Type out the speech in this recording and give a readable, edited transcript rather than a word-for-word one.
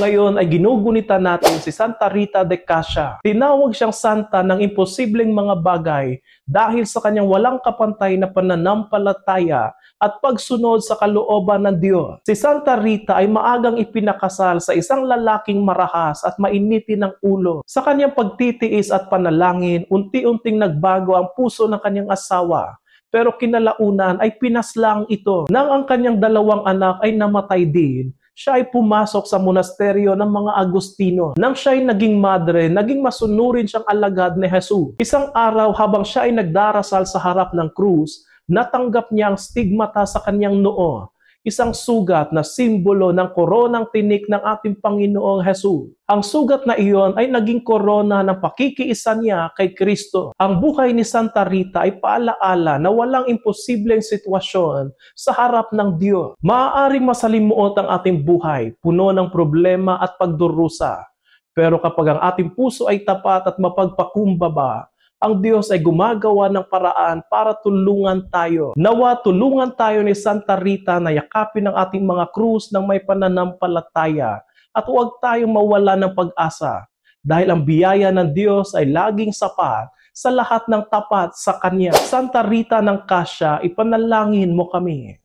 Ngayon ay ginugunita natin si Santa Rita de Cassia. Tinawag siyang santa ng imposibleng mga bagay dahil sa kanyang walang kapantay na pananampalataya at pagsunod sa kalooban ng Diyos. Si Santa Rita ay maagang ipinakasal sa isang lalaking marahas at mainitin ng ulo. Sa kanyang pagtitiis at panalangin, unti-unting nagbago ang puso ng kanyang asawa. Pero kinalaunan ay pinaslang ito. Nang ang kanyang dalawang anak ay namatay din, siya ay pumasok sa monasteryo ng mga Agustino. Nang siya ay naging madre, naging masunurin siyang alagad ni Jesus. Isang araw habang siya ay nagdarasal sa harap ng krus, natanggap niya ang stigmata sa kanyang noo. Isang sugat na simbolo ng koronang tinik ng ating Panginoong Jesus. Ang sugat na iyon ay naging korona ng pakikiisa niya kay Kristo. Ang buhay ni Santa Rita ay paalaala na walang imposibleng sitwasyon sa harap ng Diyos. Maaaring masalimuot ang ating buhay, puno ng problema at pagdurusa. Pero kapag ang ating puso ay tapat at mapagpakumbaba, ang Diyos ay gumagawa ng paraan para tulungan tayo. Nawa tulungan tayo ni Santa Rita na yakapin ang ating mga krus ng may pananampalataya at huwag tayong mawala ng pag-asa dahil ang biyaya ng Diyos ay laging sapat sa lahat ng tapat sa Kanya. Santa Rita ng Cassia, ipanalangin mo kami.